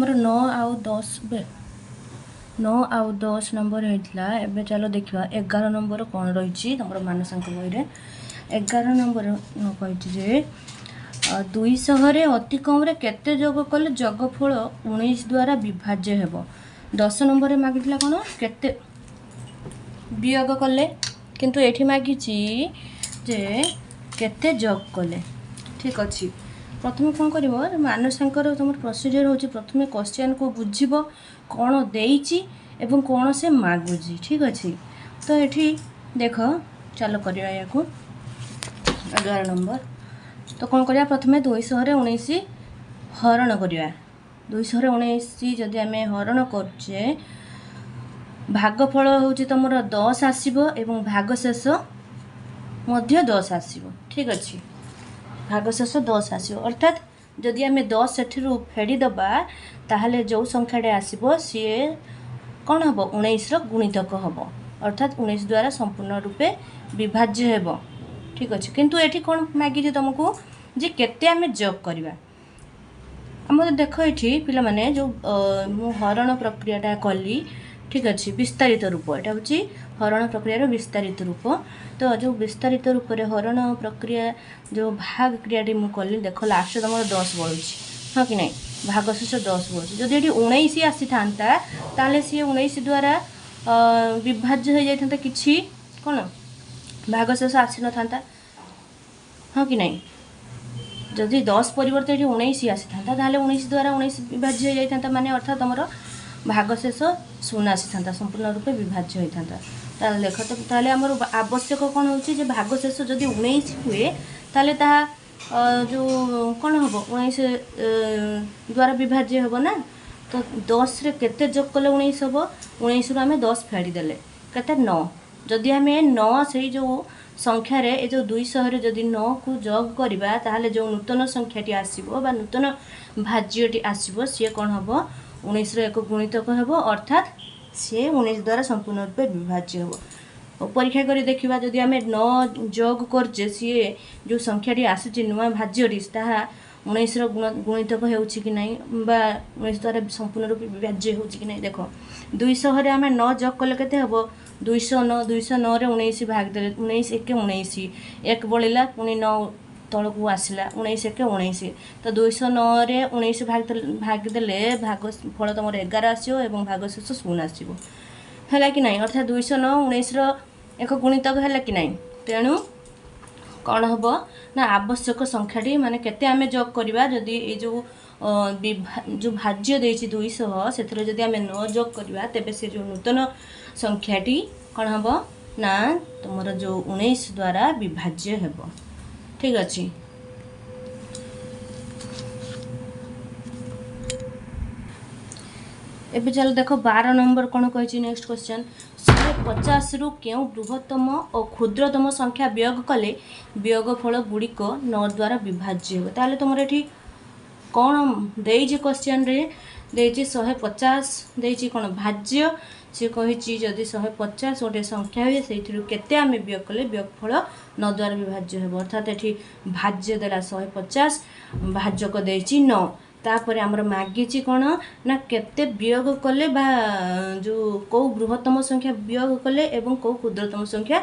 आमर 9 आउ 10 9 आउ 10 नंबर होता है। चलो देखा 11 नंबर कौन रही तुम मानसांक बही 11 नंबर कही 200 अति कम केते जोग कले जोगफल 19 द्वारा विभाज्य हेब। 10 नंबर मागिला कौन केते वियोग कले किंतु एठी मागी जे केते जोग कले। ठीक अच्छे प्रथम कौन कर मानसांकर तुम प्रोसीजर हो प्रथम क्वेश्चन को बुझब कौन देइची एवं कौन से मागुची। ठीक अच्छे तो ये देख चलो करिया या 11 नंबर तो कौन करिया प्रथम 219 हरण करिया 219 जदि आम हरण करचे भागफल हूँ तुम 10 आसब एवं भागशेष मध्य 10 आसब। ठीक अच्छे भागशेष 10 आसब अर्थात जदि आम 10 से फेड़ीदबा ताहले जो संख्याटे आसब सी कौन हम 19 गुणितक हम अर्थात 19 द्वारा संपूर्ण रूपे विभाज्य हेब। ठीक अच्छे किंतु ये कौन मागी तुमको जे केते आम जोग करवा आम देख ये पिला माने जो मु हरण प्रक्रियाटा कली। ठीक अच्छे विस्तारित रूप यहाँ हूँ हरण प्रक्रियार विस्तारित रूप तो जो विस्तारित रूप से हरण प्रक्रिया जो भाग क्रियाटी मुझे कली देख लास्ट तुम 10 बढ़ुँ हाँ कि नहीं भागशेष 10 बढ़ुँ जदि ये 19 आसी था ताले सी 19 द्वारा विभाज्य हो जाता कि कौन भागशेष आसी न था हाँ कि नहीं जदि 10 परिवर्तन ये 19 आसी था 19 द्वारा 19 विभाज्य हो जाता माने अर्थात तुम भागशेष 0 आसी था संपूर्ण रूपे विभाज्य होता। ताले देख तो ताले आमर आवश्यक कौन हो भागशेष जदि 19 हुए ताले ता जो कौन हम 19 द्वारा विभाज्य हम ना तो 10 रे केते जोग कले 19 हम 19 रु आम 10 फेड़ीदेले केते 9 जदि आम 9 से जो संख्यार ये जो 200 रे जदि 9 को जोग करवा ताहले जो नूतन संख्याटी आसब बा नूतन भाज्यटी आसब सी कौन हम 19 एक गुणितक हेब अर्थात सी 19 द्वारा संपूर्ण रूपे विभाज्य हेब। परीक्षा कर देखा जदि आम 9 जोग करजे सी जो संख्याटी आसूँ नुआ भाज्यटी ताहा 19 गुणितक हो ना 19 द्वारा संपूर्ण रूपे विभाज्य हो ना देख 200 आम 9 जोग कले केते हेब 209 रे 19 भाग दे 19 एक 19 एक बड़ा पुणी 9 तलू आसला 19 एक 19 तो 209 रे 19 भागदेले भागफल तुम 11 आसो और भागशेष 0 आसो है कि नहीं अर्थात 209 19 एक गुणितक है कि नहीं तेणु कौन हम ना आवश्यक संख्याटी माने केते आमे जोग करवा जदि ये जो भाज्य देछि 200 से जदि आमे 9 जोग करवा तेबे से जो नूतन संख्याटी कौन हम ना तुम जो 19 द्वारा विभाज्य हेब। ठीक अच्छे एबे चलो देखो 12 नंबर कौन कही नेक्स्ट क्वेश्चन 150 रु क्यों बृहत्तम और क्षुद्रतम संख्या वियोग कले वियोगफल गुड़िक 9 द्वारा विभाज्य हो ताले तुम ये कौन देजी क्वेश्चन रे देजी 150 देजी कौन भाज्य सी कही जदि 150 गोटे संख्या हुए से केते आम वियोग कले वियोगफल 9 द्वारा विभाज्य हो अर्थात ये भाज्य देला 150 भाजक देची 9 तापर आमर मागिची कौन ना केते वियोग कले बा जो कौ बृहत्तम संख्या वियोग कले एवं कौ क्षुद्रतम संख्या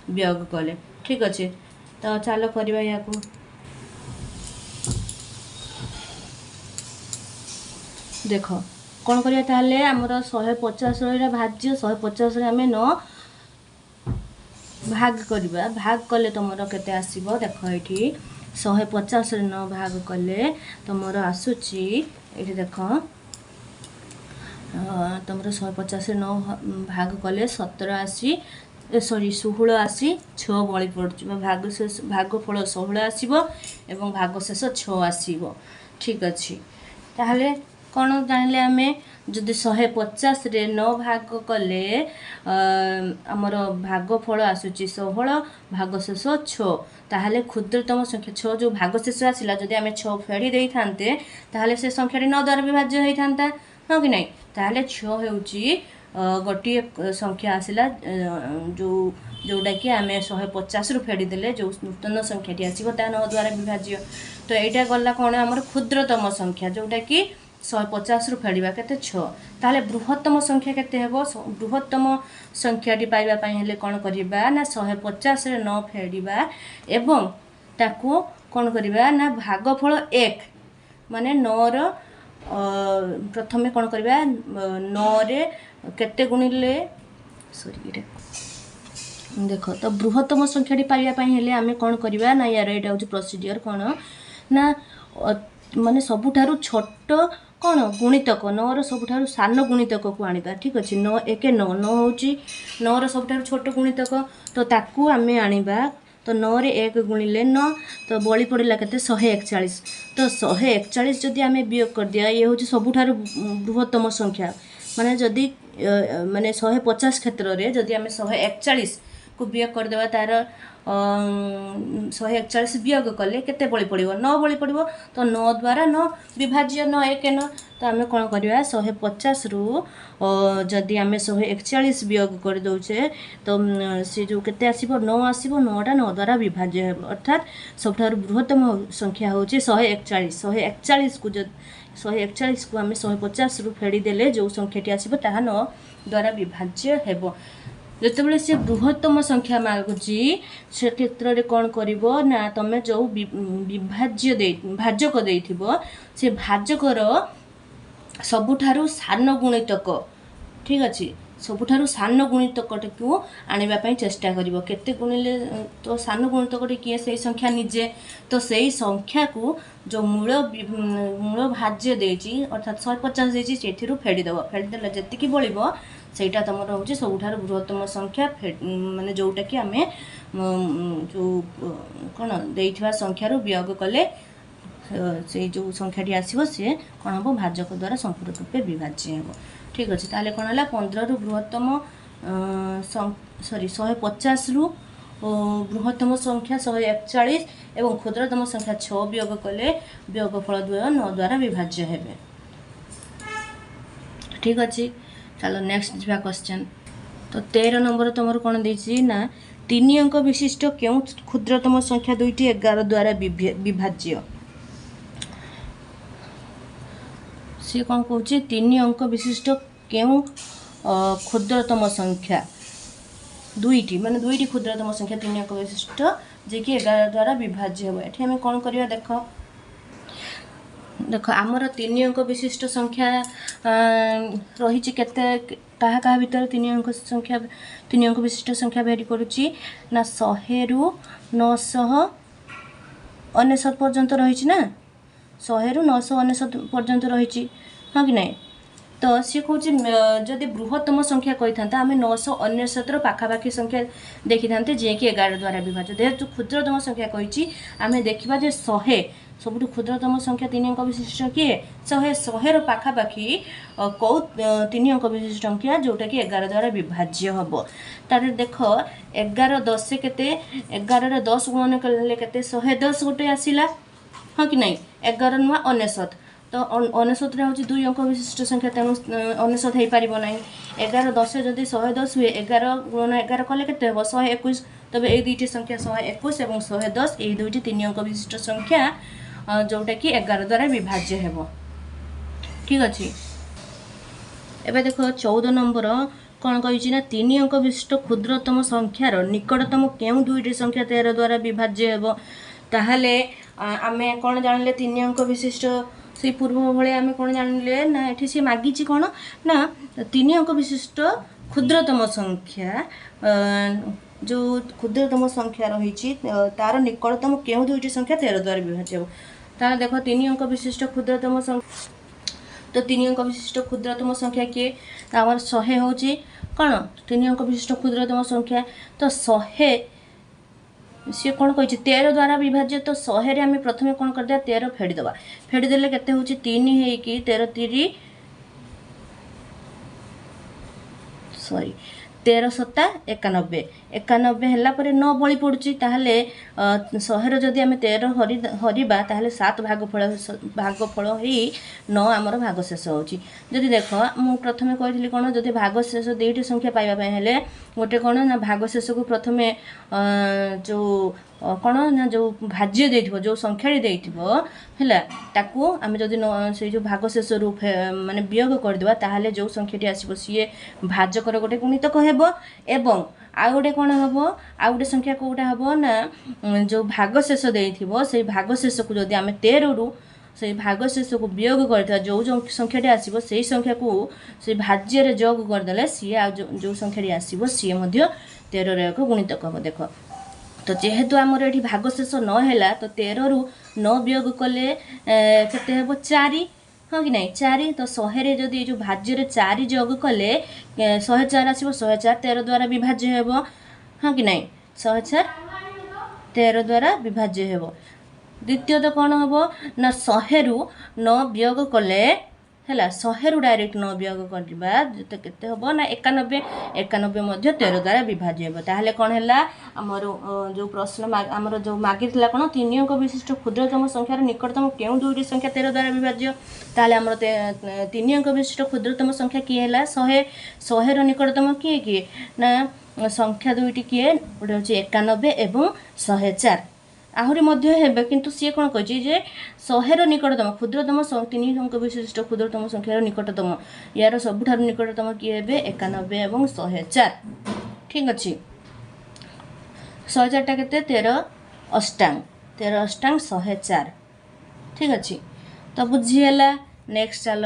वियोग कले। ठीक अच्छे तो चलो करवा या देख कौन करिया ताले आमर 150 रा भाज्य 150 रे आम 9 भाग करवा भाग कले तुमर केते आसीबो देख ये 150 रे 9 भाग कले तुमर आसूची ये देख तुम 150 रे 9 भाग कले 17 आसी सॉरी 16 आसी 6 बड़ी पड़ भागशेष भागफल 16 आसब और भागशेष 6 आसब। ठीक अच्छे ताहले कौन जानिले आम जदि 150 रे 9 भाग कले आमर भागफल आसूची 16 भागशेष 6 ताहले क्षुद्रतम संख्या 6 जो भागशेष आसला जदि आम 6 फेड़ी दे थांते ताहले से संख्याटी 9 द्वारा विभाज्य होता हाँ कि नहीं ताहले 6 होउची गोटे संख्या आसला जो जोटा कि आम 150 रु फेड़ी देले जो नूतन संख्याटी आसो 9 द्वारा विभाज्य तो यहाँ गला कौन आमर क्षुद्रतम संख्या जोटा कि 150 रु फेडिबा केते 6 ताले बृहत्तम संख्या केते हेबो बृहत्तम संख्याटी पाइबा पई हेले कोन करबा ना 150 रे 9 फेडिबा एवं ताकू कोन करबा ना भागफल 1 माने 9 रो प्रथमे कोन करबा 9 रे केते गुणिले सॉरी रे देखो तो बृहत्तम संख्याटी पाइबा पई हेले आमे कोन करबा ना यार एटा होची प्रोसीजर कोन ना माने सबुठारु छोट कौन गुणितक 9 रो सबुठारु सान गुणितक को आनिबा ठीक अछि 9 1 9 9 होची 9 रो सबुठारु छोट गुणितक तो ताकू आमे आनिबा तो 9 रे 1 गुणिले 9 तो बळी पड़िला केते 141 तो 141 जदि आमे वियोग कर दिया ये होची सबुठारु बृहत्तम संख्या माने जदि माने 150 क्षेत्र रे जदि आमे 141 को वियोग कर देबा तार 141 वियोग कले केते बळी पड़िबो 9 बळी पड़िबो तो 9 द्वारा 9 विभाज्य 9 1 9 तो आमे कोन करबा 150 रु जदि आमे 141 वियोग कर दोचे तो से जो केते आसीबो 9 आसीबो 9 टा 9 द्वारा विभाज्य हेबो अर्थात सबठार बृहत्तम संख्या होची 141 141 को 141 को आमे 150 रु फेडी देले जो संख्याटी आसीबो ताहा 9 द्वारा विभाज्य हेबो जेतेबेले से बृहत्तम संख्या मागुची से क्षेत्र रे कोन करिवो ना तमे जो विभाज्य दे भाजक देथिबो से भाजकर सबुठारु सान गुणितक ठीक अछि सबुठारु सान गुणितकटे को आनिबा पई चेष्टा करिवो केते गुणिले तो सान गुणितकटे किए सेही संख्या निजे तो सेही संख्या को जो मूल भाज्य देची अर्थात 150 देची सेथिरु फेडी देला जति की बळिबो सेटा तमर होची सबुठारु बृहत्तम संख्या माने जोटा कि आमे जो कोन देइथिबा संख्या रु वियोग कले से जो संख्याटी आसीबो से कोन हबो भाजक द्वारा संपूर्ण रूपे विभाज्य हेबो ठीक अछि ताले कोन हला 15 रु बृहत्तम सॉरी 150 रु बृहत्तम संख्या 141 एवं क्षुद्रतम संख्या 6 वियोग कले वियोगफल 9 द्वारा विभाज्य हेबे ठीक अछि चलो नेक्स्ट जिबा क्वेश्चन तो 13 नंबर तुमर कोन देछि ना 3 अंक विशिष्ट केउ क्षुद्रतम संख्या दुईटी 11 द्वारा विभाज्य से कोन कहउछि 3 अंक विशिष्ट केउ क्षुद्रतम संख्या दुईटी माने दुईटी क्षुद्रतम संख्या 3 अंक विशिष्ट जे कि 11 द्वारा विभाज्य हो एठी हमें कोन करिया देखो देखो आमर 3 अंक विशिष्ट संख्या रही केते कहा कहा भीतर 3 अंक संख्या 3 अंक विशिष्ट संख्या भेरी करूची ना 100 रु 999 पर्यंत रही ना 100 रु 999 पर्यंत रही हाँ कि नहीं तो सी कौन जदि बृहत्तम संख्या कही था आम 999 पाखापाखि संख्या देखी था जे कि 11 द्वारा विभाज्य जेहेतु क्षुद्रतम संख्या कही आम देखा 100 सबुठ क्षुद्रतम संख्या 3 अंक विशिष्ट किए 100 पाखापाखि कौ 3 अंक विशिष्ट संख्या जोटा कि 11 द्वारा विभाज्य हम तार देख 11 10 के 11 रे 10 गुणन कले के 110 गोटे आसला हाँ कि नहीं 11 नुआ 99 तो 99 रे होची 2 अंक विशिष्ट संख्या तेणु 99 हो पारिबो नहीं 11 10 जदि 110 हुए 11 गुणन 11 कले केते हो 121 तबे ए दुईटी संख्या 121 एवं 110 ए दुईटी 3 अंक विशिष्ट संख्या जोटा कि 11 द्वारा विभाज्य हेबो ठीक अछि एबे देखो 14 नंबर कौन कही ना 3 अंक विशिष्ट क्षुद्रतम संख्यार निकटतम केउ दुईटी संख्या 13 द्वारा विभाज्य हेबो ताहले आमे कौन जानले 3 अंक विशिष्ट से पूर्व भाई आम कौन जानले ना ये सी मागिची कौन ना 3 अंक विशिष्ट क्षुद्रतम संख्या जो क्षुद्रतम संख्या रही तार निकटतम केउ दुईटी संख्या 13 द्वारा विभाज्य तार देख 3 अंक विशिष्ट क्षुद्रतम संख्या तो 3 अंक विशिष्ट क्षुद्रतम संख्या किए आमर 100 होची कौन 3 अंक विशिष्ट क्षुद्रतम संख्या तो 100 सी कौन कही 13 द्वारा विभाज्य तो 100 रे आम प्रथम कौन कर दिया 13 फेड़ीदे फेड़ीदेले केते होची 3 होईकी 13 3 सॉरी 13 सता 91 91 ହେଲା ପରେ 9 ବଳି ପଡ଼ୁଛି ତାହେଲେ 100 ଯଦି ଆମେ 13 ହରିବା ତାହେଲେ 7 ଭାଗଫଳ ହେଇ 9 ଆମର ଭାଗଶେଷ ହେଉଛି। ଯଦି ଦେଖ ମୁଁ ପ୍ରଥମେ କହିଥିଲି କ'ଣ ଯଦି ଭାଗଶେଷ ଦୁଇଟି ସଂଖ୍ୟା ପାଇବା ପାଇଁ ହେଲେ ଗୋଟେ କ'ଣ ନା ଭାଗଶେଷକୁ ପ୍ରଥମେ ଯେଉଁ କ'ଣ ନା ଯେଉଁ ଭାଜ୍ୟ ଦେଇଥିବ ଯେଉଁ ସଂଖ୍ୟାଟି ଦେଇଥିବ ହେଲା ତାକୁ ଆମେ ଯଦି ସେଇ ଯେଉଁ ଭାଗଶେଷରୁ ମାନେ ବିୟୋଗ କରିଦେବା ତାହେଲେ ଯେଉଁ ସଂଖ୍ୟାଟି ଆସିବ ସିଏ ଭାଜକର ଗୋଟେ ଗୁଣିତକ ହେବ ଏବଂ ଆଉ ଗୋଟେ କ'ଣ ହେବ ଆଉ ଗୋଟେ ସଂଖ୍ୟା କେଉଁଟା ହେବ ନା ଯେଉଁ ଭାଗଶେଷ ଦେଇଥିବ ସେଇ ଭାଗଶେଷକୁ ଯଦି ଆମେ 13ରୁ ସେଇ ଭାଗଶେଷକୁ ବିୟୋଗ କରିଥିବା ଯେଉଁ ସଂଖ୍ୟାଟି ଆସିବ ସେଇ ସଂଖ୍ୟାକୁ ସେଇ ଭାଜ୍ୟରେ ଯୋଗ କରିଦେଲେ ସିଏ ଆଉ ଯେଉଁ ସଂଖ୍ୟାଟି ଆସିବ ସିଏ ମଧ୍ୟ 13ର ଏକ ଗୁଣିତକ ହେବ। ଦେଖ ତ ଯେହେତୁ ଆମର ଏଠି ଭାଗଶେଷ 9 ହେଲା ତ 13ରୁ 9 ବିୟୋଗ କଲେ କେତେ ହେବ 4 ହଁ କି ନାହିଁ 4 ତ 100ରେ ଯଦି ଯେଉଁ ଭାଜ୍ୟରେ 4 ଯୋଗ କଲେ 104 ଆସିବ 104 13 ଦ୍ୱାରା ବିଭାଜ୍ୟ ହେବ ହଁ କି ନାହିଁ 104 13 ଦ୍ୱାରା ବିଭାଜ୍ୟ ହେବ। ଦ୍ୱିତୀୟତଃ କ'ଣ ହେବ ନା 100ରୁ 9 ବିୟୋଗ କଲେ ହେଲା 100ରୁ ଡାଇରେକ୍ଟ 9 ବିୟୋଗ କରିବା କେତେ ହେବ ନା 91 ମଧ୍ୟ 13 ଦ୍ୱାରା ବିଭାଜ୍ୟ ହେବ। ତାହେଲେ କ'ଣ ହେଲା ଆମର ଯେଉଁ ପ୍ରଶ୍ନ ଆମର ଯେଉଁ ମାଗିଥିଲା କ'ଣ 3 ଅଙ୍କ ବିଶିଷ୍ଟ କ୍ଷୁଦ୍ରତମ ସଂଖ୍ୟାର ନିକଟତମ କେଉଁ ଦୁଇଟି ସଂଖ୍ୟା 13 ଦ୍ୱାରା ବିଭାଜ୍ୟ ତାହେଲେ ଆମର 3 ଅଙ୍କ ବିଶିଷ୍ଟ କ୍ଷୁଦ୍ରତମ ସଂଖ୍ୟା କିଏ ହେଲା 100ର ନିକଟତମ କିଏ ନା ସଂଖ୍ୟା ଦୁଇଟି କିଏ ଗୋଟେ ହେଉଛି 91 ଏବଂ 104 ଆହୁରି ମଧ୍ୟ ହେବେ କିନ୍ତୁ ସିଏ କ'ଣ କହିଛି ଯେ 100ର ନିକଟତମ କ୍ଷୁଦ୍ରତମ 3 ଅଙ୍କ ବିଶିଷ୍ଟ କ୍ଷୁଦ୍ରତମ ସଂଖ୍ୟାର ନିକଟତମ ୟାର ସବୁଠାରୁ ନିକଟତମ କିଏ ହେବେ 91 ଏବଂ 104 ଠିକ୍ ଅଛି। 104ଟା କେତେ 13 ଅଷ୍ଟାଙ୍ଗ 104 ଠିକ୍ ଅଛି ତ ବୁଝିହେଲା। ନେକ୍ସଟ ଚାଲ